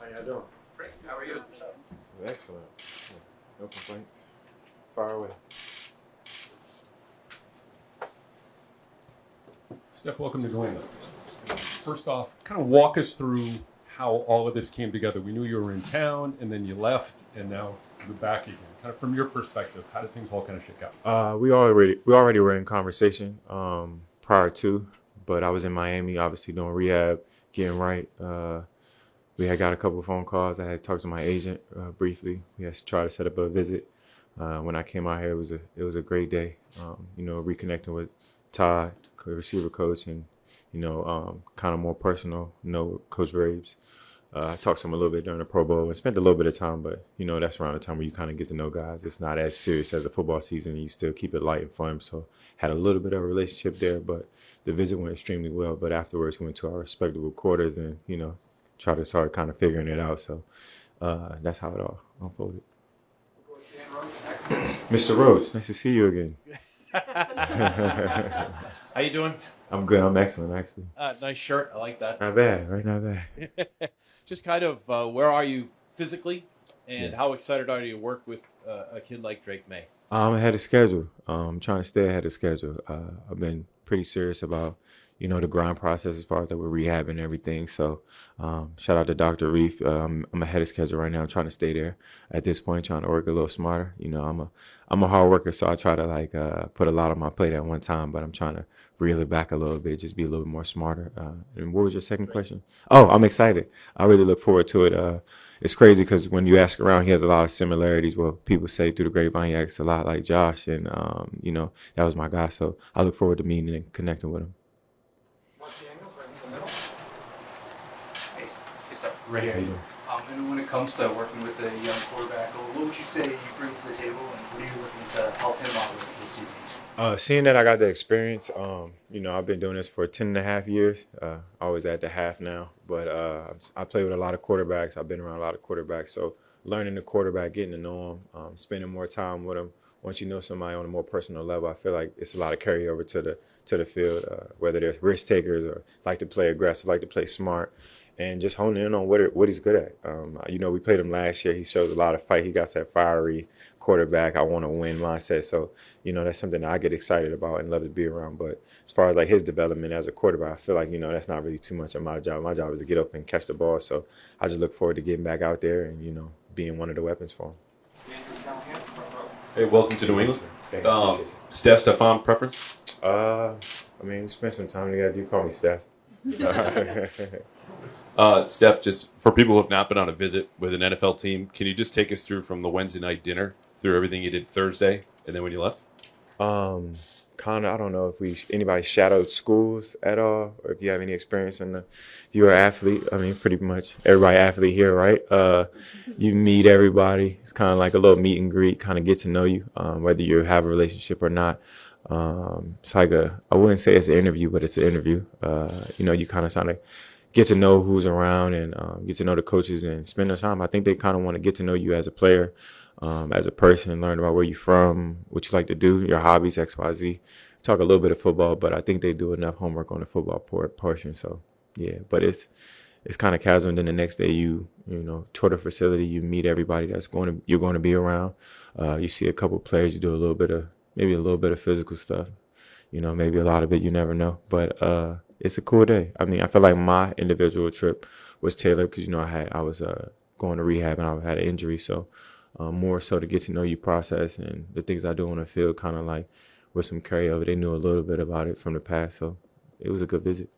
How y'all doing? Great. How are you? Excellent. No complaints. Far away. Steph, welcome to Atlanta. First off, kind of walk us through how all of this came together. We knew you were in town, and then you left, and now you're back again. Kind of from your perspective, how did things all kind of shake out? We already were in conversation prior to, but I was in Miami, obviously doing rehab, getting right. We had got a couple of phone calls. I had talked to my agent briefly. We had to try to set up a visit. When I came out here, it was a great day. Reconnecting with Todd, receiver coach, and kind of more personal. Coach Vrabel. I talked to him a little bit during the Pro Bowl and spent a little bit of time, but that's around the time where you kind of get to know guys. It's not as serious as a football season, and you still keep it light and fun. So had a little bit of a relationship there, but the visit went extremely well. But afterwards, we went to our respectable quarters and try to start kind of figuring it out. So that's how it all unfolded. Mr. Roach, nice to see you again. How you doing? I'm good. I'm excellent, actually. Nice shirt. I like that. Not bad, right? Not bad. Just kind of, where are you physically, and how excited are you to work with a kid like Drake Maye? I'm ahead of schedule. I'm trying to stay ahead of schedule. I've been pretty serious about, the grind process as far as that we're rehabbing and everything. So shout out to Dr. Reef. I'm ahead of schedule right now. I'm trying to stay there at this point, trying to work a little smarter. I'm a hard worker, so I try to put a lot on my plate at one time, but I'm trying to reel it back a little bit, just be a little bit more smarter. And what was your second question? Oh, I'm excited. I really look forward to it. It's crazy because when you ask around, he has a lot of similarities. Well, people say through the grapevine, he acts a lot like Josh, and that was my guy. So I look forward to meeting and connecting with him. Right here. And when it comes to working with a young quarterback, what would you say you bring to the table, and what are you looking to help him out with this season? Seeing that I got the experience, I've been doing this for 10 and a half years. Always at the half now, but I play with a lot of quarterbacks. I've been around a lot of quarterbacks, so learning the quarterback, getting to know him, spending more time with him. Once you know somebody on a more personal level, I feel like it's a lot of carryover to the field, whether they're risk takers or like to play aggressive, like to play smart. And just honing in on what he's good at. We played him last year. He shows a lot of fight. He got that fiery quarterback, I want to win mindset. So, that's something that I get excited about and love to be around. But as far as like his development as a quarterback, I feel like, that's not really too much of my job. My job is to get up and catch the ball. So I just look forward to getting back out there and, being one of the weapons for him. Hey, welcome to New England. Steph, Stefon, preference? We spent some time together. You call me Steph. Steph, just for people who have not been on a visit with an NFL team, can you just take us through from the Wednesday night dinner through everything you did Thursday and then when you left? I don't know if anybody shadowed schools at all, or if you have any experience if you're an athlete. Pretty much everybody athlete here, right? You meet everybody. It's kind of like a little meet and greet, kind of get to know you, whether you have a relationship or not. It's like I wouldn't say it's an interview, but it's an interview. You kind of get to know who's around and get to know the coaches and spend the time. I think they kind of want to get to know you as a player, as a person, learn about where you're from, what you like to do, your hobbies, X, Y, Z. Talk a little bit of football, but I think they do enough homework on the football portion. So, yeah, but it's kind of casual. And then the next day you tour the facility, you meet everybody you're going to be around. You see a couple players, you do maybe a little bit of physical stuff. Maybe a lot of it, you never know. But it's a cool day. I feel like my individual trip was tailored because, I was going to rehab and I had an injury. So more so to get to know you process and the things I do on the field kind of like with some carryover. They knew a little bit about it from the past. So it was a good visit.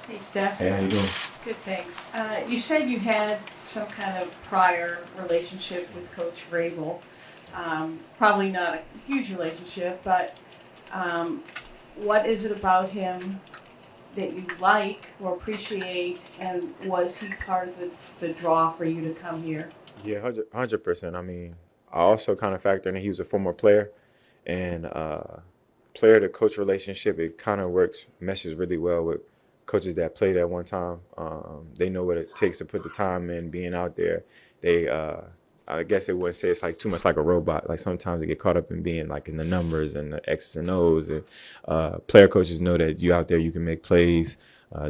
Hey, Steph. Hey, how you doing? Good, thanks. You said you had some kind of prior relationship with Coach Vrabel. Probably not a huge relationship, but what is it about him that you like or appreciate, and was he part of the draw for you to come here? Yeah, 100%. I also kind of factor in that he was a former player, and player to coach relationship, it kind of meshes really well with coaches that played at one time. They know what it takes to put the time in, being out there. They I guess it wouldn't say it's like too much like a robot. Like sometimes they get caught up in being like in the numbers and the X's and O's. And player coaches know that you out there, you can make plays.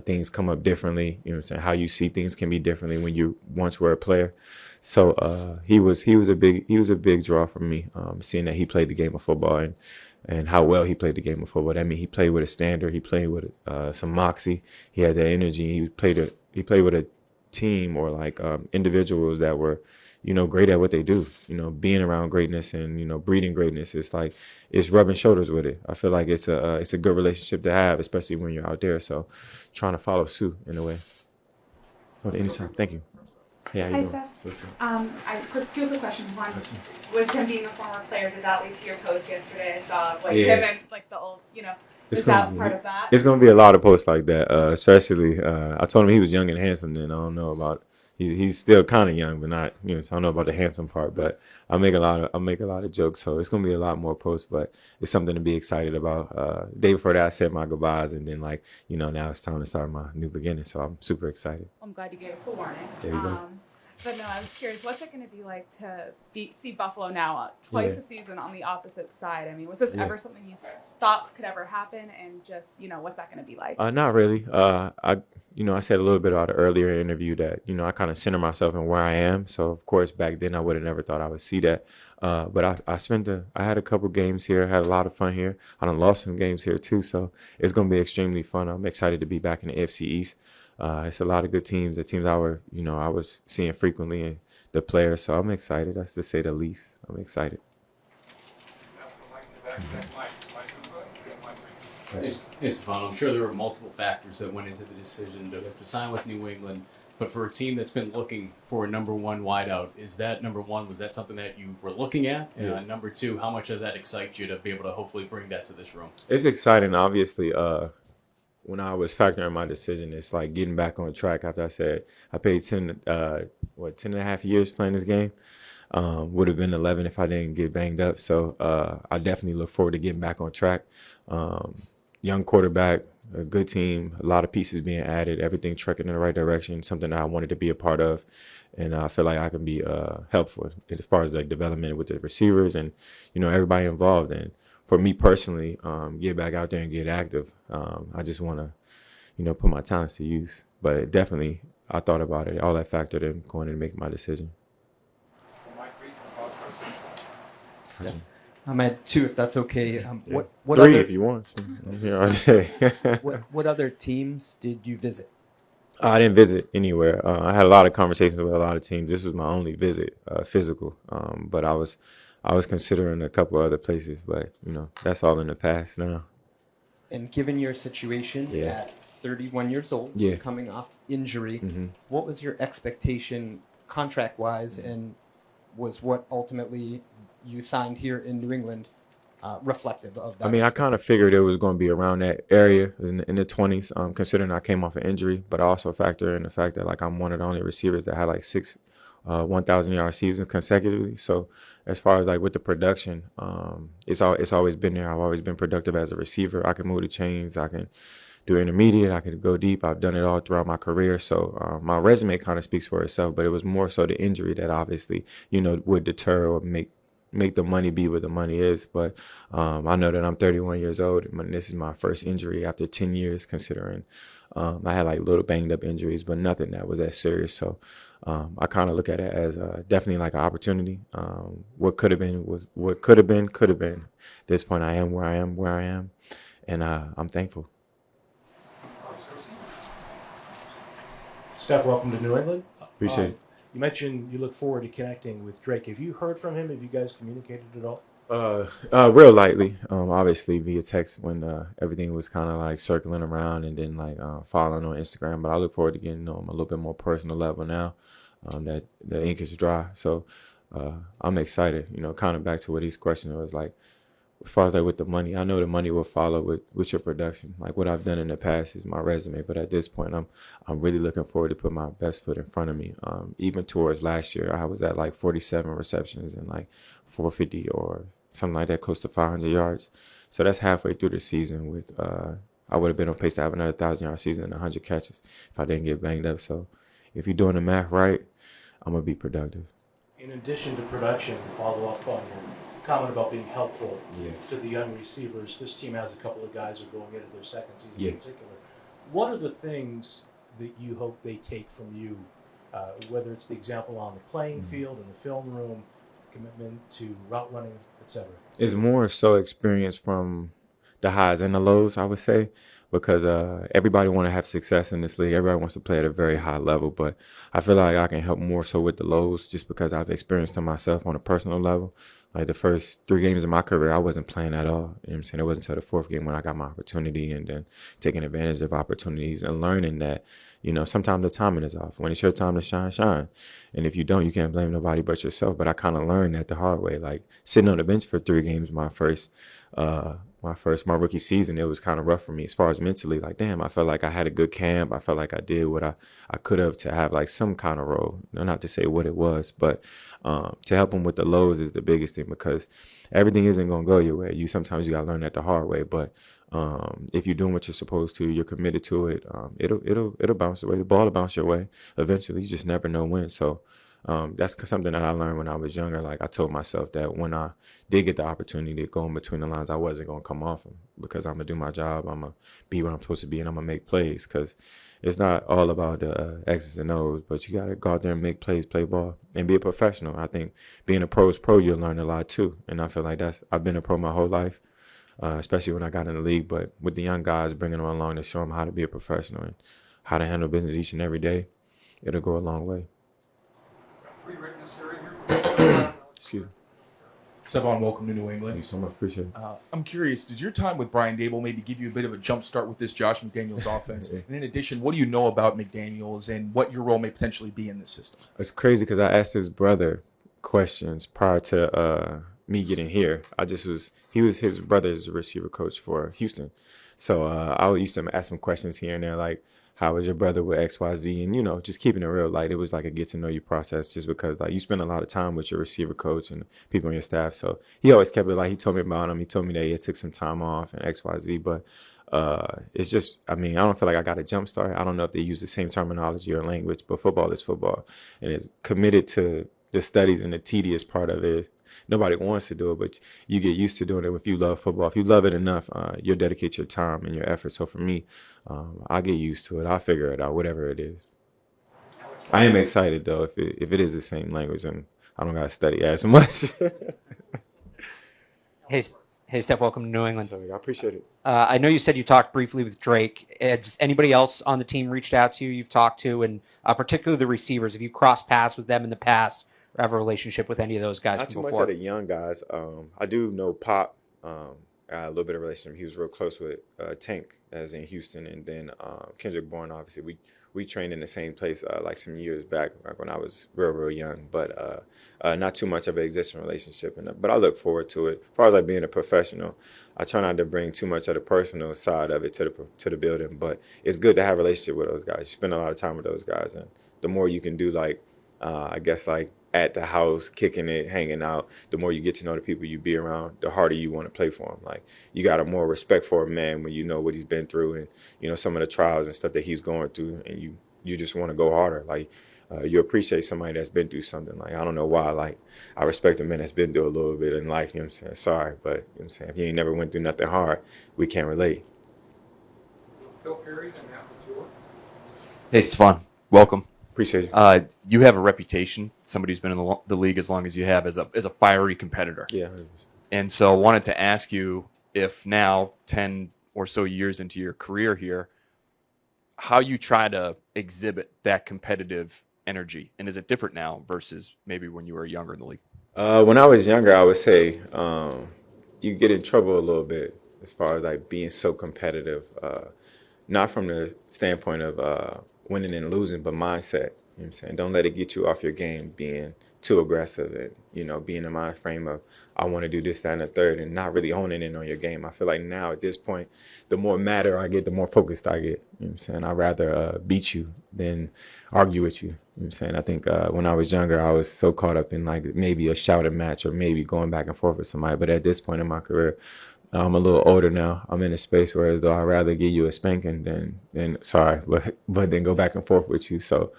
things come up differently. You know what I'm saying? How you see things can be differently when you once were a player. So he was a big draw for me, seeing that he played the game of football and how well he played the game of football. I mean, he played with a standard. He played with some moxie. He had that energy. He played with a team or like individuals that were, great at what they do. Being around greatness and breeding greatness. It's rubbing shoulders with it. I feel like it's a good relationship to have, especially when you're out there. So, trying to follow suit in a way. Anytime. Thank you. Hey, how you Hi, doing? Steph. What's up? Two quick questions. One, was him being a former player, did that lead to your post yesterday? I saw Yeah. him and the old, It's is that gonna part be, of that? it's gonna be a lot of posts like that. Especially, I told him he was young and handsome. Then I don't know about he's still kind of young, but not so I don't know about the handsome part. But I make a lot of jokes, so it's gonna be a lot more posts. But it's something to be excited about. The day before that, I said my goodbyes, and then now it's time to start my new beginning. So I'm super excited. I'm glad you gave us the warning. There you go. But no, I was curious, what's it going to be like to see Buffalo now twice Yeah. a season on the opposite side? I mean, was this Yeah. ever something you thought could ever happen? And just, what's that going to be like? Not really. I said a little bit about the earlier interview that, I kind of center myself in where I am. So of course back then I would have never thought I would see that. But I had a couple games here, had a lot of fun here. I done lost some games here too. So it's going to be extremely fun. I'm excited to be back in the AFC East. It's a lot of good teams, the teams I was seeing frequently and the players. So I'm excited. That's to say the least. I'm excited. Stefon, I'm sure there were multiple factors that went into the decision to sign with New England, but for a team that's been looking for a number one wideout, is that number one? Was that something that you were looking at? Yeah. And number two, how much does that excite you to be able to hopefully bring that to this room? It's exciting, obviously. When I was factoring my decision, it's like getting back on track after I said I paid 10 and a half years playing this game. Would have been 11 if I didn't get banged up. So I definitely look forward to getting back on track. Young quarterback, a good team, a lot of pieces being added, everything trekking in the right direction, something that I wanted to be a part of. And I feel like I can be helpful as far as the development with the receivers and, everybody involved. And for me personally, get back out there and get active. I just want to, put my talents to use. But definitely, I thought about it. All that factored in going in and making my decision. I'm at two, if that's okay. What Three other, if you want. All day. what other teams did you visit? I didn't visit anywhere. I had a lot of conversations with a lot of teams. This was my only visit, physical. But I was considering a couple other places, but that's all in the past now. And given your situation at 31 years old, Yeah. coming off injury, Mm-hmm. what was your expectation contract-wise, and was what ultimately you signed here in New England reflective of that? I mean, I kind of figured it was going to be around that area in the 20s, considering I came off an injury, but I also factor in the fact that I'm one of the only receivers that had 6 1,000-yard seasons consecutively. So as far as with the production, it's always been there. I've always been productive as a receiver. I can move the chains. I can do intermediate. I can go deep. I've done it all throughout my career. So my resume kind of speaks for itself, but it was more so the injury that obviously, would deter or make the money be what the money is. But I know that I'm 31 years old and this is my first injury after 10 years, considering I had little banged up injuries, but nothing that was that serious. So I kind of look at it as definitely an opportunity. What could have been was what could have been. At this point, I am where I am, and I'm thankful. Steph, welcome to New England. Appreciate it. You mentioned you look forward to connecting with Drake. Have you heard from him? Have you guys communicated at all? Real lightly, obviously via text when everything was kind of circling around, and then following on Instagram. But I look forward to getting to know him a little bit more personal level now that the ink is dry. So I'm excited. Kind of back to what he's questioning was as far as with the money, I know the money will follow with your production. What I've done in the past is my resume, but at this point, I'm really looking forward to put my best foot in front of me. Even towards last year, I was at 47 receptions and 450 or something like that, close to 500 yards. So that's halfway through the season. With I would have been on pace to have another 1,000-yard season and 100 catches if I didn't get banged up. So if you're doing the math right, I'm gonna be productive. In addition to production, to follow up on your comment about being helpful Yeah. to the young receivers, this team has a couple of guys who are going into their second season Yeah. in particular. What are the things that you hope they take from you, whether it's the example on the playing field, in the film room, commitment to route running, etc.? It's more so experience from the highs and the lows, I would say, because everybody want to have success in this league. Everybody wants to play at a very high level, but I feel like I can help more so with the lows just because I've experienced them myself on a personal level. Like the first 3 games of my career, I wasn't playing at all. You know what I'm saying? It wasn't until the 4th game when I got my opportunity and then taking advantage of opportunities and learning that, sometimes the timing is off. When it's your time to shine, shine. And if you don't, you can't blame nobody but yourself. But I kind of learned that the hard way. Like sitting on the bench for 3 games my rookie season, it was kind of rough for me as far as mentally. Like, damn, I felt like I had a good camp. I felt like I did what I could have to have like some kind of role. Not to say what it was, but to help them with the lows is the biggest thing because everything isn't gonna go your way. Sometimes you gotta learn that the hard way. But if you're doing what you're supposed to, you're committed to it. It'll bounce away. The ball will bounce your way eventually. You just never know when. So that's something that I learned when I was younger. Like I told myself that when I did get the opportunity to go in between the lines, I wasn't gonna come off them because I'm gonna do my job. I'm gonna be where I'm supposed to be, and I'm gonna make plays. Because it's not all about the X's and O's, but you gotta go out there and make plays, play ball, and be a professional. I think being a pro is pro. You'll learn a lot too, and I feel like I've been a pro my whole life. Especially when I got in the league, but with the young guys, bringing them along to show them how to be a professional and how to handle business each and every day, it'll go a long way. Excuse me. Stefon, welcome to New Thank England. you so much. Appreciate it. I'm curious, did your time with Brian Dable maybe give you a bit of a jump start with this Josh McDaniels offense? And in addition, what do you know about McDaniels and what your role may potentially be in this system? It's crazy because I asked his brother questions prior to me getting here. His brother's receiver coach for Houston. So I used to ask him questions here and there, like, how was your brother with XYZ? And, just keeping it real light. It was like a get to know you process just because, like, you spend a lot of time with your receiver coach and people on your staff. So he always kept it like he told me about him. He told me that he took some time off and XYZ. But it's just, I don't feel like I got a jump start. I don't know if they use the same terminology or language, but football is football. And it's committed to the studies, and the tedious part of it. Nobody wants to do it, but you get used to doing it if you love football. If you love it enough, you'll dedicate your time and your effort. So for me, I'll get used to it. I'll figure it out, whatever it is. I am excited, though, if it is the same language, and I don't got to study as much. Hey, Steph, welcome to New England. Sorry, I appreciate it. I know you said you talked briefly with Drake. Has anybody else on the team reached out to you you've talked to, and particularly the receivers? Have you crossed paths with them in the past or have a relationship with any of those guys Not from too before? much of the young guys. I do know Pop. A little bit of relationship. He was real close with Tank, as in Houston, and then Kendrick Bourne. Obviously, we trained in the same place like some years back when I was real young. But not too much of an existing relationship. But I look forward to it. As far as like being a professional, I try not to bring too much of the personal side of it to the building. But it's good to have a relationship with those guys. You spend a lot of time with those guys, and the more you can do, like I guess like at the house, kicking it, hanging out, the more you get to know the people you be around, the harder you want to play for them. Like you got a more respect for a man when you know what he's been through and some of the trials and stuff that he's going through, and you just want to go harder. Like you appreciate somebody that's been through something. Like I don't know why. Like I respect a man that's been through a little bit in life. You know what I'm saying? Sorry, but you know what I'm saying, if you ain't never went through nothing hard, we can't relate. Phil Perry and Matt Latour. Hey, Stefon, welcome. Appreciate you. You have a reputation, somebody who's been in the league as long as you have, as a fiery competitor. Yeah. And so I wanted to ask you if now, 10 or so years into your career here, how you try to exhibit that competitive energy. And is it different now versus maybe when you were younger in the league? When I was younger, I would say you get in trouble a little bit as far as like being so competitive. Not from the standpoint of winning and losing, but mindset. You know what I'm saying? Don't let it get you off your game, being too aggressive and, being in my frame of I want to do this, that, and the third, and not really honing in on your game. I feel like now at this point, the more madder I get, the more focused I get. You know what I'm saying? I'd rather beat you than argue with you. You know what I'm saying? I think when I was younger, I was so caught up in like maybe a shouted match or maybe going back and forth with somebody. But at this point in my career, I'm a little older now. I'm in a space where as though I'd rather give you a spanking than then go back and forth with you. So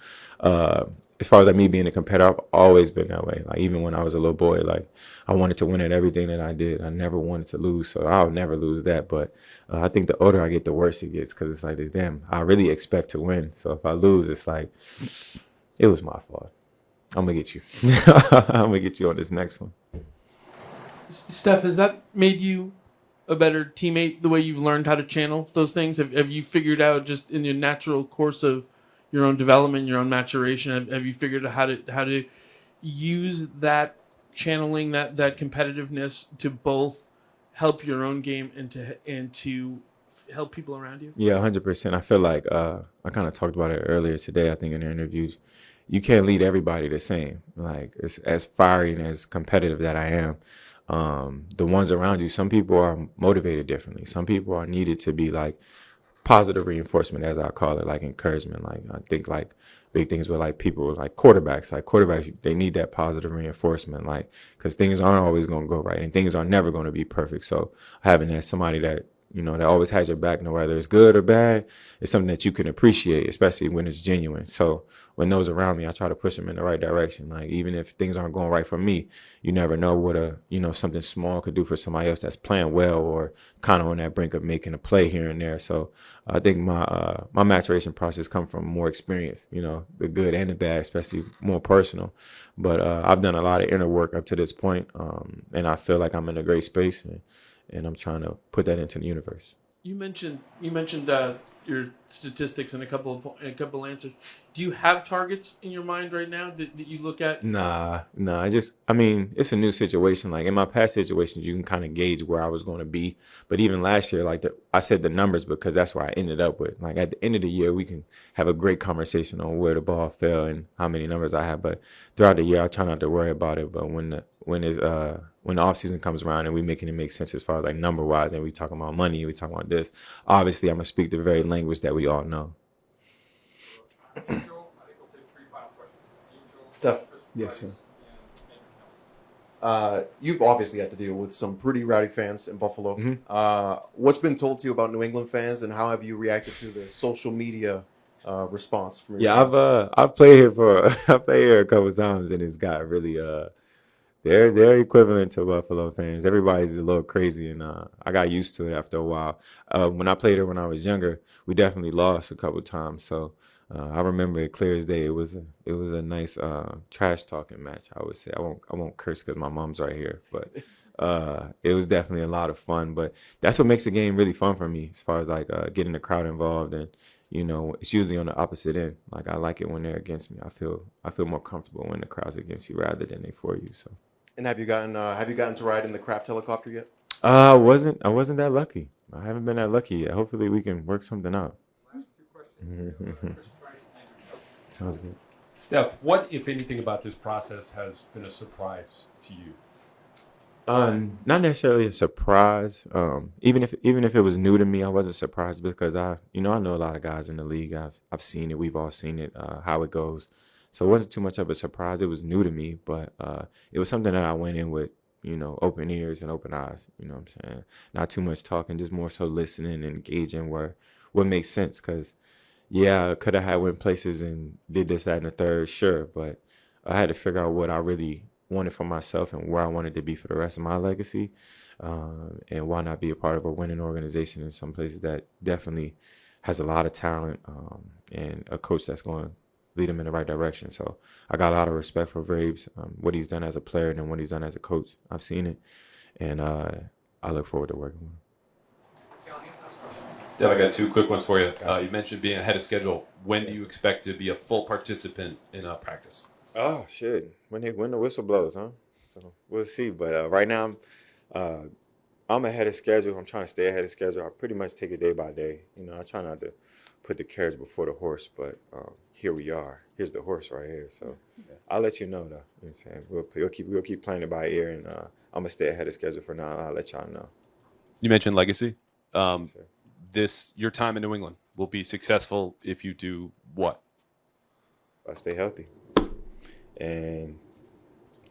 as far as like me being a competitor, I've always been that way. Like even when I was a little boy, like I wanted to win at everything that I did. I never wanted to lose, so I'll never lose that. But I think the older I get, the worse it gets because it's like, damn, I really expect to win. So if I lose, it's like it was my fault. I'm gonna get you. I'm gonna get you on this next one. Steph, has that made you a better teammate? The way you've learned how to channel those things, have you figured out just in your natural course of your own development, your own maturation? Have you figured out how to use that channeling, that competitiveness to both help your own game and to help people around you? Yeah, 100%. I feel like I kind of talked about it earlier today. I think in the interviews, you can't lead everybody the same. Like as fiery and as competitive that I am, the ones around you, some people are motivated differently. Some people are needed to be like positive reinforcement, as I call it, like encouragement. Like I think like big things with like people like quarterbacks. Like quarterbacks, they need that positive reinforcement, like because things aren't always going to go right and things are never going to be perfect. So having that somebody that that always has your back, no whether it's good or bad, is something that you can appreciate, especially when it's genuine. So when those around me, I try to push them in the right direction. Like even if things aren't going right for me, you never know what something small could do for somebody else that's playing well or kind of on that brink of making a play here and there. So I think my maturation process comes from more experience, the good and the bad, especially more personal. But I've done a lot of inner work up to this point, and I feel like I'm in a great space. And I'm trying to put that into the universe. You mentioned your statistics and a couple answers. Do you have targets in your mind right now that you look at? Nah. I mean, it's a new situation. Like in my past situations, you can kind of gauge where I was going to be. But even last year, like I said the numbers because that's where I ended up with. Like at the end of the year, we can have a great conversation on where the ball fell and how many numbers I have. But throughout the year, I try not to worry about it. But when the off season comes around and we making it make sense as far as like number wise, and we talking about money, we talking about this. Obviously, I'm gonna speak the very language that we all know. Steph, yes, sir. You've obviously had to deal with some pretty rowdy fans in Buffalo. Mm-hmm. What's been told to you about New England fans, and how have you reacted to the social media response from your Yeah, I've played here I played here a couple times, and it's got really they're equivalent to Buffalo fans. Everybody's a little crazy, and I got used to it after a while. When I played here when I was younger, we definitely lost a couple times. So I remember it clear as day. It was a nice trash talking match. I would say I won't curse because my mom's right here, but it was definitely a lot of fun. But that's what makes the game really fun for me, as far as like getting the crowd involved, and it's usually on the opposite end. Like I like it when they're against me. I feel more comfortable when the crowd's against you rather than they for you. So. And have you gotten to ride in the Kraft helicopter yet? I wasn't that lucky. I haven't been that lucky yet. Hopefully we can work something out. Sounds good. Steph, what, if anything, about this process has been a surprise to you? Not necessarily a surprise. Even if it was new to me, I wasn't surprised because I know a lot of guys in the league. I've seen it. We've all seen it. How it goes. So it wasn't too much of a surprise. It was new to me, but it was something that I went in with, open ears and open eyes. You know what I'm saying? Not too much talking, just more so listening and engaging what makes sense. Because, yeah, I could have had went places and did this, that, and the third, sure. But I had to figure out what I really wanted for myself and where I wanted to be for the rest of my legacy. And why not be a part of a winning organization in some places that definitely has a lot of talent and a coach that's going to lead them in the right direction. So I got a lot of respect for Vrabes, what he's done as a player and what he's done as a coach. I've seen it, and I look forward to working with him. Steph, I got two quick ones for you. You mentioned being ahead of schedule. When do you expect to be a full participant in practice? Oh, shit. When the whistle blows, huh? So we'll see. But right now, I'm ahead of schedule. I'm trying to stay ahead of schedule. I pretty much take it day by day. I try not to put the carriage before the horse, but here we are. Here's the horse right here. So I'll let you know, though. You know what I'm saying? We'll keep playing it by ear, and I'm gonna stay ahead of schedule for now. I'll let y'all know. You mentioned legacy. Your time in New England will be successful if you do what? I stay healthy, and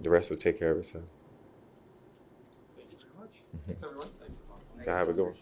the rest will take care of itself. Thank you very much. Thanks, everyone. Thanks. Have a good one.